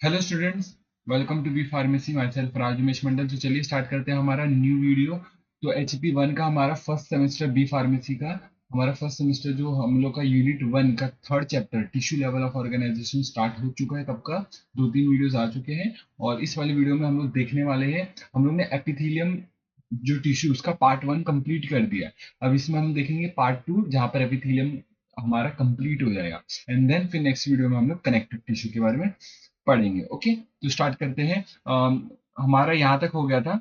Hello students, welcome to B pharmacy. Myself Raj Umesh Mandal. तो चलिए start करते हैं हमारा न्यू वीडियो। तो HP1 का हमारा फर्स्ट सेमेस्टर बी फार्मेसी का हमारा फर्स्ट सेमेस्टर जो हम लोग का यूनिट 1 का third chapter tissue level of organisation start हो चुका है। कब का दो तीन वीडियोस आ चुके हैं और इस वाले वीडियो में हम लोग देखने वाले हैं। हम लोग ने एपिथेलियम जो टिश्यू उसका पार्ट 1 कंप्लीट कर दिया। अब इसमें हम देखेंगे पार्ट 2 जहाँ पर एपिथेलियम हमारा कंप्लीट हो जाएगा एंड देन फिर नेक्स्ट वीडियो में हम लोग कनेक्टिव टिश्यू के बारे में पढ़ेंगे। ओके, तो स्टार्ट करते हैं। हमारा यहाँ तक हो गया था।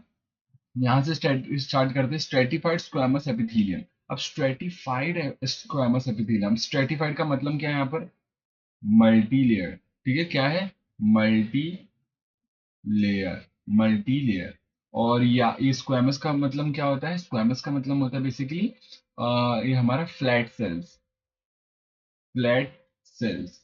यहाँ से स्टार्ट करते हैं स्ट्रेटिफाइड स्क्वैमस एपिथेलियम। अब स्ट्रेटिफाइड स्क्वैमस एपिथेलियम, स्ट्रेटिफाइड का मतलब क्या है यहाँ पर? Multi layer. ठीक है, क्या है? Multi layer. Multi layer. और या ये स्क्वैमस का मतलब क्या होता है? स्क्वैमस का मतलब होता है बेसिकली ये हमारा फ्लैट सेल्स। फ्लैट सेल्स,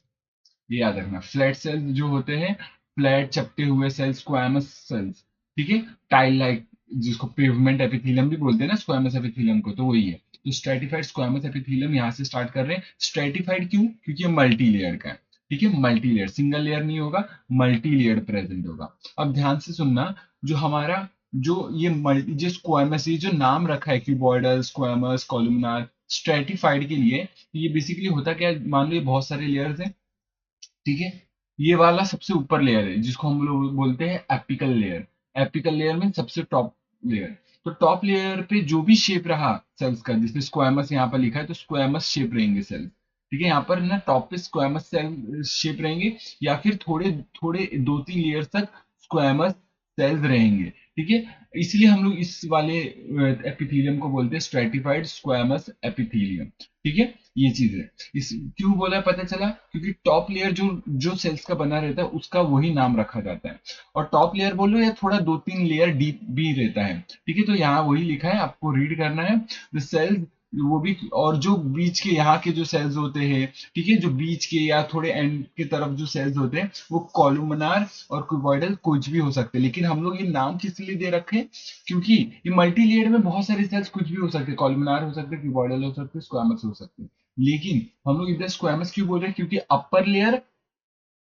ये याद रखना। फ्लैट सेल्स जो होते हैं, फ्लैट चपटे हुए सेल्स, स्क्वैमस सेल्स। ठीक है, टाइल लाइक, जिसको पेवमेंट एपिथेलियम भी बोलते हैं ना स्क्वैमस एपिथेलियम को, तो वही है। तो स्ट्रेटिफाइड स्क्वैमस एपिथेलियम यहाँ से स्टार्ट कर रहे हैं। स्ट्रेटिफाइड क्यों? क्योंकि ये मल्टी लेयर का है। ठीक है, मल्टी लेयर, सिंगल लेयर नहीं होगा, मल्टी लेयर प्रेजेंट होगा। अब ध्यान से सुनना, जो हमारा जो ये मल्टी जो स्क्वैमस, ये जो नाम रखा है क्यूबॉइडल, स्क्वैमस, कॉलुमनार, स्ट्रेटिफाइड के लिए, ये बेसिकली होता क्या है? मान लो ये बहुत सारे लेयर्स हैं। ठीक है, ये वाला सबसे ऊपर लेयर है जिसको हम लोग बोलते हैं एपिकल लेयर। एपिकल लेयर में सबसे टॉप लेयर। तो टॉप लेयर पे जो भी शेप रहा सेल्स का, जिसमें स्क्वैमस यहाँ पर लिखा है तो स्क्वैमस शेप रहेंगे सेल्स। ठीक है, यहाँ पर ना टॉप पे स्क्वैमस सेल शेप रहेंगे, या फिर थोड़े थोड़े दो तीन लेयर तक स्क्वैमस सेल्स रहेंगे। ठीक है, इसलिए हम लोग इस वाले एपिथेलियम को बोलते हैं स्ट्रेटिफाइड स्क्वैमस एपिथेलियम। ठीक है, ये चीज है। इस क्यों बोला पता चला? क्योंकि टॉप लेयर जो जो सेल्स का बना रहता है उसका वही नाम रखा जाता है। और टॉप लेयर बोलो या थोड़ा दो तीन लेयर डीप भी रहता है। ठीक है, तो यहाँ वही लिखा है, आपको रीड करना है। द सेल्स, वो भी, और जो बीच के यहाँ के जो सेल्स होते हैं, ठीक है, जो बीच के या थोड़े एंड के तरफ जो सेल्स होते हैं वो कॉलुमनार और क्यूबॉइडल कुछ भी हो सकते हैं। लेकिन हम लोग ये नाम किस लिए दे रखे हैं? क्योंकि ये मल्टी लेयर में बहुत सारे सेल्स कुछ भी हो सकते हैं, कॉलुमनार हो सकते हैं, क्यूबॉइडल हो सकते हैं, स्क्वामस हो सकते हैं। लेकिन हम लोग इधर स्क्वामस क्यों बोल रहे हैं? क्योंकि upper layer,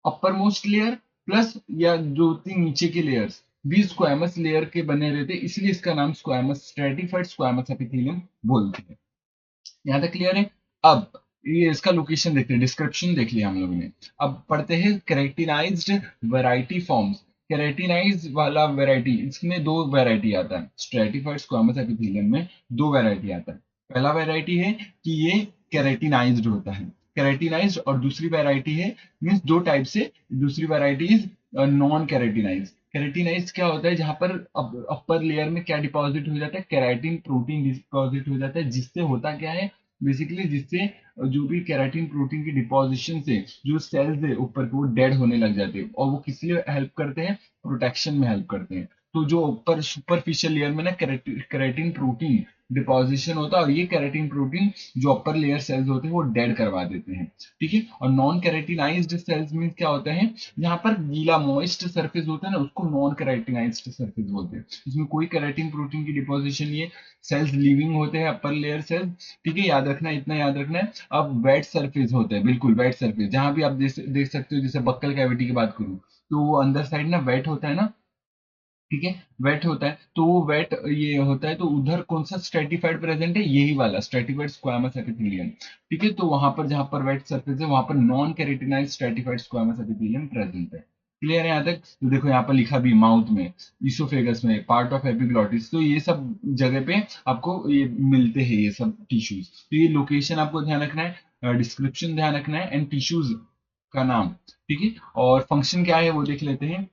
upper most layer plus या दो तीन नीचे के लेयर्स भी स्क्वामस लेयर के बने रहते हैं, इसलिए इसका नाम स्क्वामस, स्ट्रेटिफाइड स्क्वामस एपिथेलियम बोलते हैं। यहाँ तक क्लियर है? अब ये इसका लोकेशन देखते हैं, डिस्क्रिप्शन देख लिया हम लोगों ने। अब पढ़ते हैं केराटिनाइज्ड वैरायटी फॉर्म्स। केराटिनाइज वाला वैरायटी, इसमें दो वैरायटी आता है स्ट्रेटिफाइड स्क्वामस एपिथेलियम में। दो वैरायटी आता है। पहला वैरायटी है कि ये केराटिनाइज्ड होता है, केराटिनाइज्ड। और दूसरी वैरायटी है, मीन्स दो टाइप से, दूसरी वैरायटी इज नॉन केराटिनाइज। केराटिनाइज क्या होता है? जहां पर अपर लेयर में क्या डिपॉजिट हो जाता है? केराटिन प्रोटीन डिपॉजिट हो जाता है। जिससे होता क्या है बेसिकली? जिससे जो भी केराटिन प्रोटीन की डिपॉजिशन से जो सेल्स है ऊपर के वो डेड होने लग जाते हैं। और वो किस लिए हेल्प करते हैं? प्रोटेक्शन में हेल्प करते हैं। तो जो ऊपर सुपरफिशियल लेयर में ना केराटिन प्रोटीन डिपॉजिशन होता है, और ये केराटिन प्रोटीन जो अपर लेयर सेल्स होते हैं वो डेड करवा देते हैं। ठीक है, और नॉन केराटिनाइज्ड सेल्स मीन क्या होता है? जहां पर गीला मॉइस्ट सरफेस होता है ना, उसको नॉन केराटिनाइज्ड सरफेस बोलते हैं। इसमें कोई केराटिन प्रोटीन की डिपोजिशन नहीं है, सेल्स लिविंग होते हैं, अपर लेयर सेल्स। ठीक है, याद रखना है, इतना याद रखना है। अब वेट सरफेस होता है, बिल्कुल वेट सरफेस, जहां भी आप देख सकते हो, जैसे बक्कल कैविटी की बात करूं तो वो अंदर साइड ना वेट होता है ना। ठीक है, वेट होता है, तो वो वेट ये होता है, तो उधर कौन सा स्ट्रेटिफाइड प्रेजेंट है? यही वाला स्ट्रेटिफाइड स्क्वामस एपिथेलियम। ठीक है, तो वहां पर जहां पर वेट सरफेस है वहां पर non keratinised stratified squamous epithelium present है। क्लियर है यहाँ तक? तो देखो यहाँ पर लिखा भी, माउथ में, इसोफेगस में, पार्ट ऑफ एपिग्लॉटिस, तो ये सब जगह पे आपको ये मिलते हैं ये सब टिश्यूज। तो ये लोकेशन आपको ध्यान रखना है, डिस्क्रिप्शन ध्यान रखना है, एंड टिश्यूज का नाम। ठीक है, और फंक्शन क्या है वो देख लेते हैं।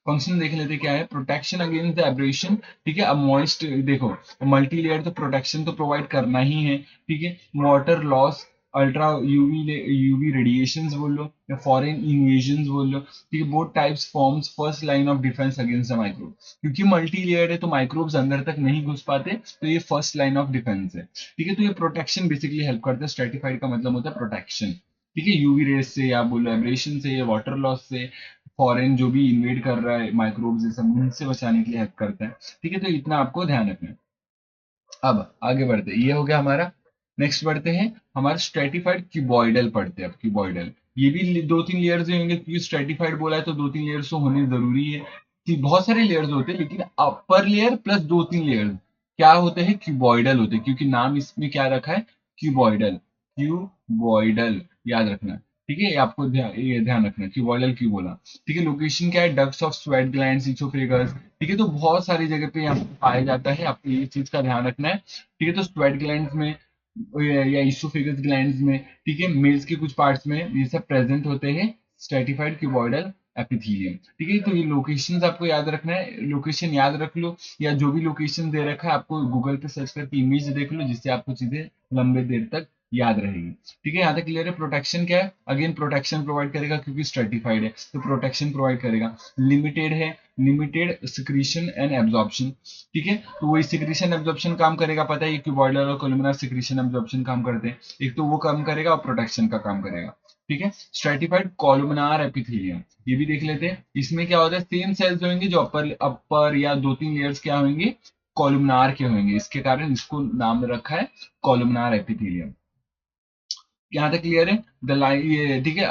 फंक्शन देख लेते क्या है। Protection against the abrasion. ठीक है, अब मॉइस्ट देखो, मल्टी लेयर तो प्रोटेक्शन तो प्रोवाइड करना ही है। ठीक है, water loss, ultra UV UV radiations बोल लो या फॉरेन इन्वेजन बोल लो। ठीक है, both types forms first line of defence against the microbe. क्योंकि मल्टी लेयर है तो माइक्रोब्स अंदर तक नहीं घुस पाते, तो ये फर्स्ट लाइन ऑफ डिफेंस है। ठीक है, तो ये प्रोटेक्शन बेसिकली हेल्प करता है। स्ट्रेटिफाइड का मतलब होता है प्रोटेक्शन। ठीक है, यूवी रेस से या बोलो एब्रेशन से या वाटर लॉस से, फॉरेन जो भी इन्वेड कर रहा है माइक्रोब्स ये सब, उनसे बचाने के लिए हेल्प करता है। ठीक है, तो इतना आपको ध्यान रखना है। अब आगे बढ़ते हैं, ये हो गया हमारा। नेक्स्ट बढ़ते हैं, हमारा स्ट्रेटिफाइड क्यूबॉइडल पढ़ते हैं। अब क्यूबॉइडल, ये भी 2-3 लेयर्स होंगे, क्योंकि स्ट्रेटिफाइड बोला है तो 2-3 लेयर्स तो होने जरूरी है कि बहुत सारे लेयर्स होते हैं, लेकिन अपर लेयर प्लस 2-3 लेयर्स क्या होते हैं, क्यूबॉइडल होते हैं, क्योंकि नाम इसमें क्या रखा है, क्यूबॉइडल। क्यूबॉइडल याद रखना, ठीक है, ये आपको ये ध्यान रखना, क्यूबॉइडल क्यों बोला। ठीक है, लोकेशन क्या है, ducts of sweat glands, oesophagus. ठीक है, तो बहुत सारी जगह पे यहाँ पे पाया जाता है, आपको ये चीज का ध्यान रखना है। ठीक है, तो स्वेट ग्लैंड्स में या इसोफेगस ग्लैंड्स में, ठीक है, मेल्स के कुछ पार्ट्स में ये सब प्रेजेंट होते हैं स्ट्रेटिफाइड क्यूबॉइडल एपिथेलियम। ठीक है, तो ये लोकेशंस आपको याद रखना है, लोकेशन याद रख लो, या जो भी लोकेशन दे रखा है आपको गूगल पे सर्च करके इमेज देख लो, जिससे आपको चीजें लंबे देर तक याद रहेगी। ठीक है, यहाँ तक क्लियर है। प्रोटेक्शन क्या है, अगेन प्रोटेक्शन प्रोवाइड करेगा, क्योंकि स्ट्रेटिफाइड है तो प्रोटेक्शन प्रोवाइड करेगा। लिमिटेड है, लिमिटेड सिक्रीशन एंड एब्जॉर्प्शन। ठीक है, तो वही सिक्रीशन एब्जॉर्प्शन काम करेगा, पता है ये क्यूबॉइडल और कोलुमिनार सिक्रीशन एब्जॉर्प्शन काम करते हैं, एक तो वो काम करेगा और प्रोटेक्शन का काम करेगा। ठीक है, स्ट्रेटिफाइड कोलुमिनार एपिथेलियम, ये भी देख लेते हैं। इसमें क्या होता है, सेम सेल्स होंगे जो अपर अपर या 2-3 लेयर्स क्या होंगे, कॉलुमनार के होंगे, इसके कारण इसको नाम रखा है कॉलुमनार एपिथेलियम। यहाँ तक क्लियर है। द लाइन ये ठीक है,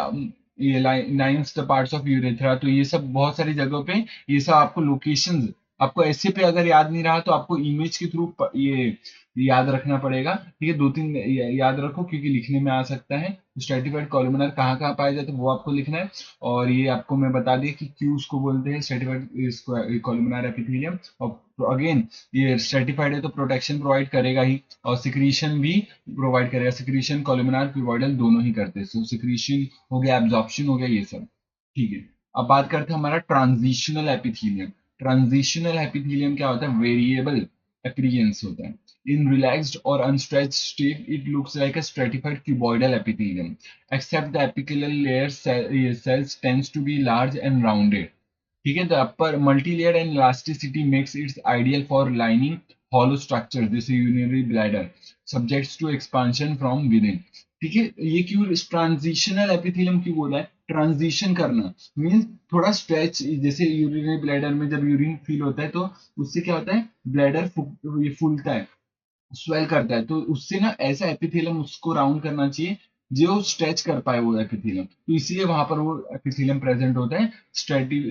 ये lines the parts of urethra, तो ये सब बहुत सारी जगहों पे ये सब आपको लोकेशंस, आपको ऐसे पे अगर याद नहीं रहा तो आपको इमेज के थ्रू ये याद रखना पड़ेगा। ठीक है, 2-3 याद रखो, क्योंकि लिखने में आ सकता है। स्ट्रेटिफाइड कॉलमनर कहाँ कहाँ पाया जाता है वो आपको लिखना है। और ये आपको मैं बता दिया कि क्यू उसको बोलते हैं स्ट्रेटिफाइड कॉलमनर एपिथेलियम। और अगेन ये स्ट्रेटिफाइड है तो प्रोटेक्शन प्रोवाइड करेगा ही, और सिक्रीशन भी प्रोवाइड करेगा। सिक्रीशन कोलुमिनार क्यूबॉइडल दोनों ही करते हैं, सो सिक्रीशन हो गया, एब्जॉर्प्शन हो गया, ये सब। ठीक है, अब बात करते हैं हमारा ट्रांजिशनल एपिथेलियम। ट्रांजिशनल एपिथेलियम क्या होता है, वेरिएबल अपीयरेंस होता है। In relaxed or unstretched state, it looks like a stratified cuboidal epithelium, except the apical layer cells tends to be large and rounded. ठीक है, the upper multilayer and elasticity makes its ideal for lining hollow structure जैसे urinary bladder, subjects to expansion from within. ठीक है, ये क्यों transitional epithelium क्यों बोला है, ट्रांजिशन करना मीन्स थोड़ा स्ट्रेच, जैसे यूरिनरी ब्लैडर में जब यूरिन फील होता है तो उससे क्या होता है, ब्लैडर ये फूलता है, स्वेल करता है, तो उससे ना ऐसा एपिथेलियम उसको राउंड करना चाहिए जो स्ट्रेच कर पाए वो एपिथेलियम, तो इसीलिए वहां पर वो एपिथेलियम प्रेजेंट होता है।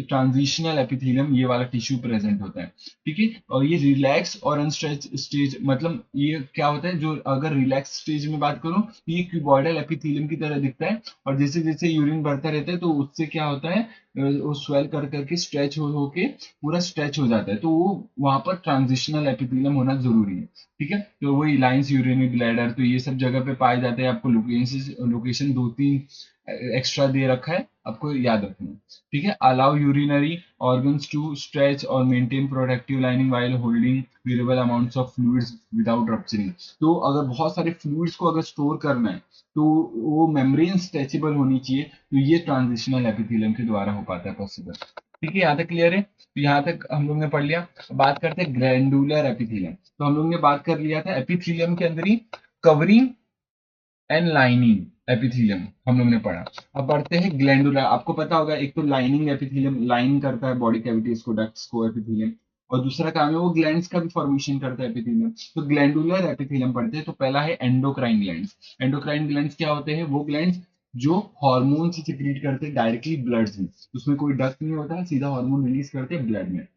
ट्रांजिशनल एपिथेलियम ये वाला टिश्यू प्रेजेंट होता है। ठीक है, और ये रिलैक्स और अनस्ट्रेच स्टेज, मतलब ये क्या होता है, जो अगर रिलैक्स स्टेज में बात करूं तो ये क्यूबॉइडल एपिथेलियम की तरह दिखता है, और जैसे जैसे यूरिन बढ़ता रहता है तो उससे क्या होता है, वो स्वेल कर करके स्ट्रेच हो होके पूरा स्ट्रेच हो जाता है, तो वो वहां पर ट्रांजिशनल एपिथेलियम होना जरूरी है। ठीक है, तो वही लाइंस यूरिनरी ब्लैडर, तो ये सब जगह पे पाए जाते हैं। आपको लोकेशन लोकेशन 2-3 एक्स्ट्रा दे रखा है, आपको याद रखना है। ठीक है, allow urinary organs to stretch और maintain productive lining while holding variable amounts of fluids without rupturing. तो अगर बहुत सारे फ्लूइड्स को अगर स्टोर करना है तो वो मेम्ब्रेन स्ट्रेचेबल होनी चाहिए, तो ये ट्रांजिशनल एपिथेलियम के द्वारा हो पाता है पॉसिबल। ठीक है, यहाँ तक क्लियर है, तो यहाँ तक हम लोग ने पढ़ लिया। बात करते हैं ग्लैंडुलर एपिथेलियम, तो हम लोग ने बात कर लिया था एपिथेलियम के अंदर ही कवरिंग एंड लाइनिंग एपिथेलियम हम लोग ने पढ़ा। अब बढ़ते हैं ग्लैंडुलर, आपको पता होगा एक तो लाइनिंग एपिथेलियम लाइन करता है बॉडी कैविटीज को, डक्ट्स को, एपिथेलियम, और दूसरा काम है वो ग्लैंड्स का भी फॉर्मेशन करता है एपिथेलियम। तो ग्लैंडुलर एपिथेलियम पढ़ते हैं, तो पहला है एंडोक्राइन ग्लैंड्स। एंडोक्राइन ग्लैंड्स क्या होते हैं, वो ग्लैंड्स जो हार्मोन से सिक्रीट करते हैं डायरेक्टली ब्लड में, उसमें कोई डक्ट नहीं होता है, सीधा हार्मोन रिलीज करते हैं ब्लड में।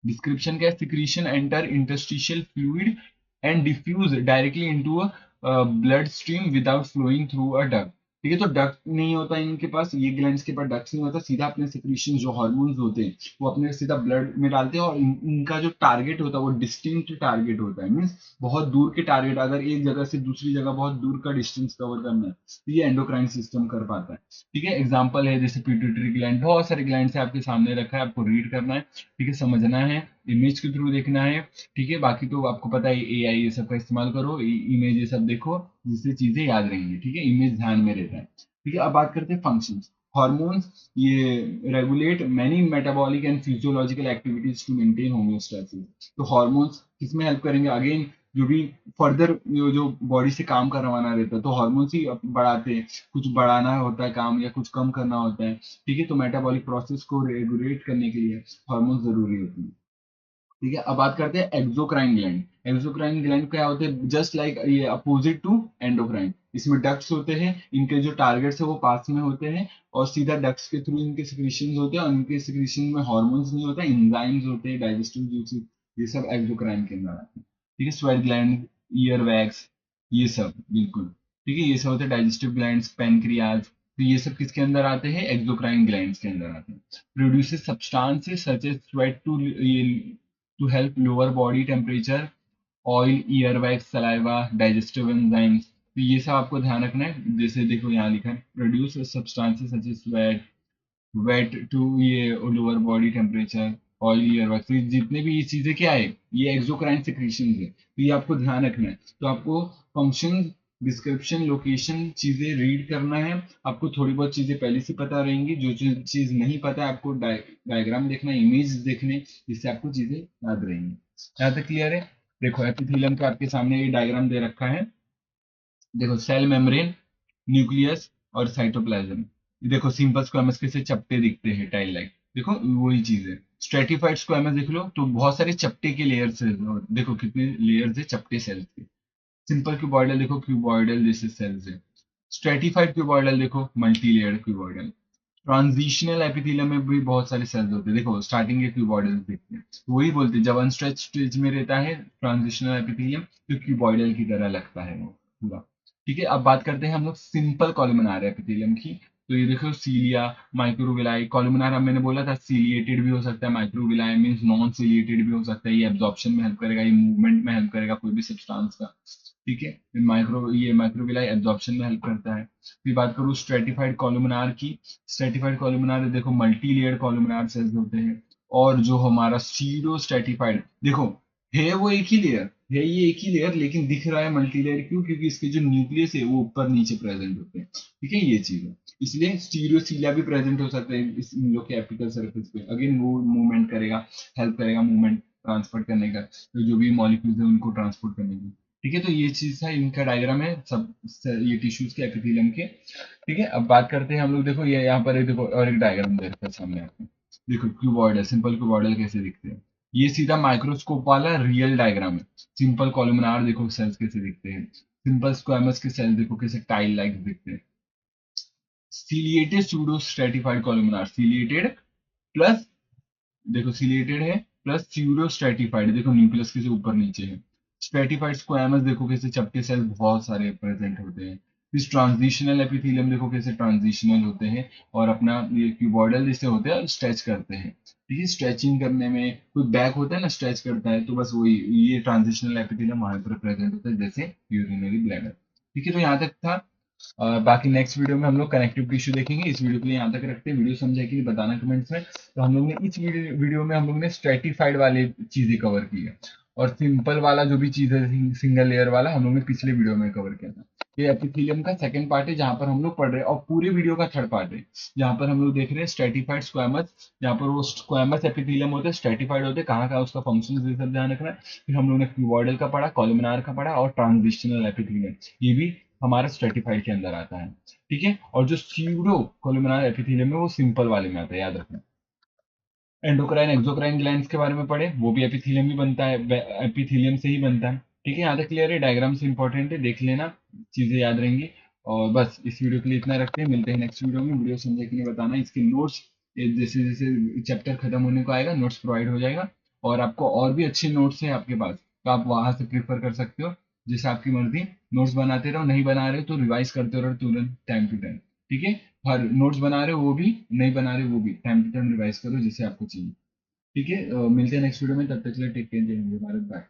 डिस्क्रिप्शन क्या है, secretion enter interstitial fluid and diffuse directly into a blood stream without flowing through a duct. ठीक है, तो डक्ट नहीं होता इनके पास, ये ग्लैंड्स के पास डक्ट नहीं होता, सीधा अपने सिक्रीशन जो हार्मोन्स होते हैं वो अपने सीधा ब्लड में डालते हैं, और इनका जो टारगेट होता है वो डिस्टिंक्ट टारगेट होता है, मीन्स बहुत दूर के टारगेट, अगर एक जगह से दूसरी जगह बहुत दूर का डिस्टेंस कवर करना है तो ये एंडोक्राइन सिस्टम कर पाता है। ठीक है, एग्जाम्पल है जैसे पिट्यूटरी ग्लैंड, बहुत सारे ग्लैंड है आपके सामने रखा है, आपको रीड करना है। ठीक है, समझना है, इमेज के थ्रू देखना है। ठीक है, बाकी तो आपको पता है एआई ये सब का इस्तेमाल करो, इमेज ये सब देखो, जिससे चीजें याद रहेंगी। ठीक है, इमेज ध्यान में रहता है। ठीक है, अब बात करते हैं फंक्शंस। हॉर्मोन्स ये regulate many metabolic and physiological activities to maintain homeostasis. तो हॉर्मोन्स किसमें हेल्प करेंगे, अगेन जो भी फर्दर जो बॉडी से काम करवाना रहता है तो हॉर्मोन्स ही बढ़ाते हैं, कुछ बढ़ाना होता है काम या कुछ कम करना होता है। ठीक है, तो मेटाबॉलिक प्रोसेस को रेगुलेट करने के लिए हॉर्मोन्स जरूरी होती है। ठीक है, अब बात करते हैं एक्सोक्राइन ग्लैंड। एक्सोक्राइन ग्लैंड क्या होते हैं, जस्ट लाइक ये अपोजिट टू एंडोक्राइन। इसमें डक्ट्स होते हैं, इनके जो टारगेट्स है वो पास में होते हैं और सीधा डक्ट्स के थ्रू इनके सिक्रीशंस होते हैं और इनके सिक्रीशन में हार्मोन्स नहीं होता, एंजाइम्स होते हैं, डाइजेस्टिव जूसेस, ये सब एक्सोक्राइन के अंदर आते हैं। ठीक है, स्वेट ग्लैंड, ईयर वैक्स, ये सब बिल्कुल ठीक है, ये सब होते हैं डाइजेस्टिव ग्लैंड्स, पेनक्रियाज, तो ये सब किसके अंदर आते हैं, एक्सोक्राइन ग्लैंड्स के अंदर आते हैं। Produces substances such as sweat to help lower body temperature, oil, ear wax, saliva, digestive enzymes, तो ये सब आपको ध्यान रखना है। जैसे देखो यहाँ लिखा है produce substances such as sweat, wet to ये lower body temperature, oil, ear wax, तो जितने भी ये चीजें क्या है, ये एक्सोक्राइन सिक्रीशन है, तो ये आपको ध्यान रखना है। तो आपको फंक्शन, डिस्क्रिप्शन, लोकेशन चीजें रीड करना है। आपको थोड़ी बहुत चीजें पहले से पता रहेंगी, जो चीज नहीं पता है आपको डायग्राम देखना, इमेज देखने, जिससे आपको चीजें याद रहेंगी। यहाँ तक क्लियर है? देखो एपिथेलियम का आपके सामने ये डायग्राम दे रखा है। देखो सेल मेम्ब्रेन, न्यूक्लियस और साइटोप्लाज्म। ये देखो सिंपल स्क्वेमस कैसे चपटे दिखते हैं, टाइल लाइक, देखो वही चीज है। स्ट्रेटिफाइड स्क्वेमस देख लो तो बहुत सारे चपटे के लेयर्स है, देखो कितने लेयर्स है चपटे सेल्स के। सिंपल क्यूबॉइडल देखो, क्यूबॉइडल जैसे सेल्स है। स्ट्रेटिफाइड क्यूबॉइडल देखो, multi layered cuboidal. Transitional epithelium में भी बहुत सारे सेल्स होते हैं, देखो स्टार्टिंग के क्यूबॉइडल दिखते हैं, तो वही बोलते हैं जब अनस्ट्रेच स्टेज में रहता है ट्रांजिशनल एपिथेलियम तो क्यूबॉइडल की तरह लगता है वो पूरा। ठीक है, अब बात करते हैं हम लोग सिंपल कॉलमनार एपिथेलियम की। तो ये देखो सीलिया, माइक्रोविलाई, कॉलमनार अब मैंने बोला था सीलिएटेड भी हो सकता है, माइक्रोविलाई मीन्स नॉन सीलिएटेड भी हो सकता है, ये एब्जॉर्प्शन में हेल्प करेगा, ये मूवमेंट में हेल्प करेगा कोई भी सब्सटेंस का। ठीक है, ये माइक्रोविलाई एब्जॉर्प्शन में हेल्प करता है। फिर बात करूँ स्ट्रेटिफाइड कॉलमनार की। स्ट्रेटिफाइड कॉलमनार देखो मल्टी लेयर कॉलमनार सेल्स होते हैं। और जो हमारा सीडो स्ट्रेटिफाइड देखो, है वो एक ही लेयर, है ये एक ही लेयर, लेकिन दिख रहा है मल्टी लेयर क्यों, क्योंकि इसके जो न्यूक्लियस है वो ऊपर नीचे प्रेजेंट होते हैं। ठीक है, ये चीज है, इसलिए स्टीरियोसीलिया भी प्रेजेंट हो सकते हैं इस इन लोग के एपिकल सरफेस पे, अगेन वो मूवमेंट करेगा, हेल्प करेगा मूवमेंट ट्रांसफर करने का, तो जो भी मॉलिक्यूल्स है उनको ट्रांसपोर्ट करने की। ठीक है, तो ये चीज है, इनका डायग्राम है सब, ये टिश्यूज के एपिथेलियम के। ठीक है, अब बात करते हैं हम लोग, देखो ये यहाँ पर एक देखो और एक डायग्राम दे रखा है सामने आपको। देखो क्यूबॉइडल, सिंपल क्यूबॉइडल कैसे दिखते हैं, ये सीधा माइक्रोस्कोप वाला रियल डायग्राम है। सिंपल कॉलमनार देखो सेल्स कैसे दिखते हैं, सिंपल स्क्वामस के सेल्स देखो कैसे टाइल लाइक दिखते हैं। Ciliated pseudo stratified columnar, ciliated plus, देखो सिलेटेड है प्लस स्यूडो स्ट्रेटिफाइड, देखो न्यूक्लियस कैसे ऊपर नीचे है। स्ट्रेटिफाइड स्क्वैमस देखो कैसे चपटे सेल बहुत सारे प्रेजेंट होते हैं। इस ट्रांजिशनल एपिथेलियम देखो कैसे ट्रांजिशनल होते हैं और अपना ये क्यूबॉइडल जैसे होते हैं स्ट्रेच करते हैं। ठीक है, स्ट्रेचिंग करने में कोई बैक होता है ना स्ट्रेच करता है, तो बस वही ये ट्रांजिशनल एपिथेलियम वहां पर प्रेजेंट होता है जैसे यूरिनरी ब्लैडर। ठीक है, तो यहाँ तक था। बाकी नेक्स्ट वीडियो में हम लोग कनेक्टिव टिश्यू देखेंगे। इस वीडियो के लिए यहाँ तक रखते हैं, वीडियो समझे कि नहीं बताना कमेंट्स में। तो हम लोग ने इस वीडियो में हम लोग ने स्ट्रेटिफाइड वाली चीजें कवर की है और सिंपल वाला जो भी चीज है सिंगल लेयर वाला हम लोग ने पिछले वीडियो में कवर किया था। ये एपिथेलियम का सेकंड पार्ट है जहाँ पर हम लोग पढ़ रहे हैं, और पूरे वीडियो का थर्ड पार्ट है जहाँ पर हम लोग देख रहे हैं स्ट्रेटिफाइड स्क्वामस, जहाँ पर वो स्क्वामस एपिथेलियम होते हैं, स्ट्रेटिफाइड होते हैं, कहाँ कहाँ उसका फंक्शन ये सब ध्यान रखना है। फिर हम लोग ने क्यूबॉइडल का पढ़ा, कॉलमनार का पढ़ा और ट्रांजिशनल एपिथेलियम, ये भी हमारा स्ट्रेटिफाइड के अंदर आता है। ठीक है, और जो स्यूडो कोलुमिनार एपिथेलियम है वो सिंपल वाले में आता है, याद रखना। एंडोक्राइन एक्सोक्राइन ग्लैंड्स के बारे में पढ़े, वो भी एपिथेलियम ही बनता है, एपिथेलियम से ही बनता है। ठीक है, यहाँ तक क्लियर है, डायग्राम से इंपॉर्टेंट है, देख लेना, चीजें याद रहेंगी। और बस इस वीडियो के लिए इतना रखते हैं, मिलते हैं नेक्स्ट वीडियो में। वीडियो समझे कि नहीं बताना, इसके नोट्स जैसे जैसे चैप्टर खत्म होने को आएगा नोट्स प्रोवाइड हो जाएगा। और आपको और भी अच्छे नोट्स है आपके पास तो आप वहां से प्रिफर कर सकते हो, जैसे आपकी मर्जी। नोट्स बनाते रहो, नहीं बना रहे हो तो रिवाइज करते रहो तुरंत टाइम टू टाइम। ठीक है, हर नोट्स बना रहे हो वो भी, नहीं बना रहे वो भी टाइम टू टाइम रिवाइज करो जैसे आपको चाहिए। ठीक है, मिलते हैं नेक्स्ट वीडियो में, तब तक के लिए टेक केयर, जय हिंद, जय भारत, बाय।